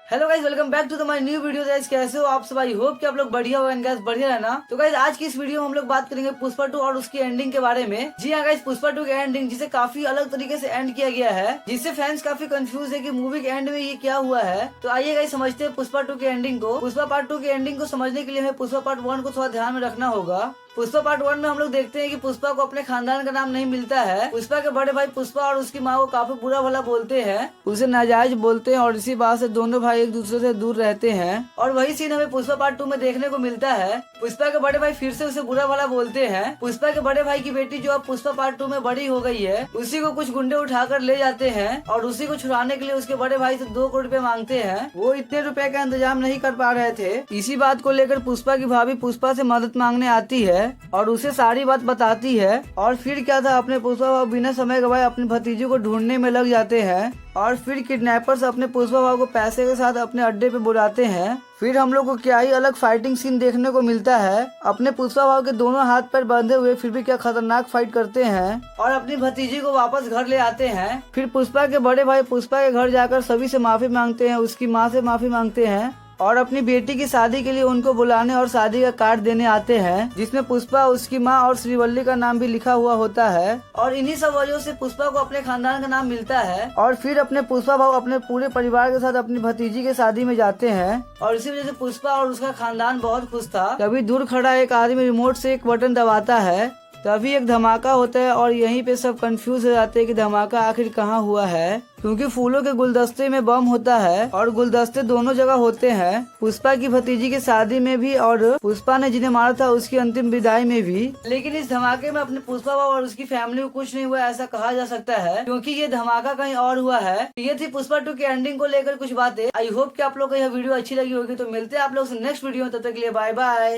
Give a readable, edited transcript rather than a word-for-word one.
Hello guys, welcome back to the my new video. Guys कैसे हो आप सब? आई होप कि आप लोग बढ़िया हो एंड गाइस बढ़िया है ना। तो गाइस आज की इस वीडियो में हम लोग बात करेंगे पुष्पा 2 और उसकी एंडिंग के बारे में। जी हाँ गाइस, पुष्पा 2 की एंडिंग जिसे काफी अलग तरीके से एंड किया गया है, जिससे फैंस काफी कंफ्यूज है कि मूवी के एंड में ये क्या हुआ है। तो आइए गाइस समझते हैं पुष्पा 2 की एंडिंग को। पुष्पा पार्ट 2 की एंडिंग को समझने के लिए हमें पुष्पा पार्ट 1 को थोड़ा ध्यान में रखना होगा। पुष्पा पार्ट 1 में हम लोग देखते हैं कि पुष्पा को अपने खानदान का नाम नहीं मिलता है। पुष्पा के बड़े भाई पुष्पा और उसकी माँ को काफी बुरा भला बोलते हैं, उसे नाजायज बोलते हैं और इसी बात से दोनों भाई एक दूसरे से दूर रहते हैं। और वही सीन हमें पुष्पा पार्ट 2 में देखने को मिलता है। पुष्पा के बड़े भाई फिर से उसे बुरा भला बोलते हैं। पुष्पा के बड़े भाई की बेटी जो अब पुष्पा पार्ट 2 में बड़ी हो गई है, उसी को कुछ गुंडे उठाकर ले जाते हैं और उसी को छुड़ाने के लिए उसके बड़े भाई से 2 करोड़ रुपए मांगते हैं। वो इतने रुपए का इंतजाम नहीं कर पा रहे थे। इसी बात को लेकर पुष्पा की भाभी पुष्पा से मदद मांगने आती है और उसे सारी बात बताती है। और फिर क्या था, अपने पुष्पा भाव बिना समय गवाए अपने भतीजे को ढूंढने में लग जाते हैं और फिर किडनैपर्स अपने पुष्पा भाव को पैसे के साथ अपने अड्डे पे बुलाते हैं। फिर हम लोग को क्या ही अलग फाइटिंग सीन देखने को मिलता है। अपने पुष्पा भाव के दोनों हाथ पैर बंधे हुए फिर भी क्या खतरनाक फाइट करते हैं और अपनी भतीजी को वापस घर ले आते हैं। फिर पुष्पा के बड़े भाई पुष्पा के घर जाकर सभी से माफी मांगते हैं, उसकी माँ से माफी मांगते हैं और अपनी बेटी की शादी के लिए उनको बुलाने और शादी का कार्ड देने आते हैं, जिसमें पुष्पा, उसकी माँ और श्रीवल्ली का नाम भी लिखा हुआ होता है। और इन्हीं सब वजहों से पुष्पा को अपने खानदान का नाम मिलता है। और फिर अपने पुष्पा भाव अपने पूरे परिवार के साथ अपनी भतीजी के शादी में जाते हैं और इसी वजह से पुष्पा और उसका खानदान बहुत खुश था। तभी दूर खड़ा एक आदमी रिमोट से एक बटन दबाता है, तभी एक धमाका होता है और यहीं पे सब कंफ्यूज हो जाते हैं कि धमाका आखिर कहाँ हुआ है, क्योंकि फूलों के गुलदस्ते में बम होता है और गुलदस्ते दोनों जगह होते हैं, पुष्पा की भतीजी की शादी में भी और पुष्पा ने जिन्हें मारा था उसकी अंतिम विदाई में भी। लेकिन इस धमाके में अपने पुष्पा और उसकी फैमिली को कुछ नहीं हुआ ऐसा कहा जा सकता है, क्योंकि ये धमाका कहीं और हुआ है। ये थी पुष्पा 2 की एंडिंग को लेकर कुछ बातें। आई होप कि आप लोग को यह वीडियो अच्छी लगी होगी। तो मिलते हैं आप लोग से नेक्स्ट वीडियो में, तब तक के लिए बाय बाय।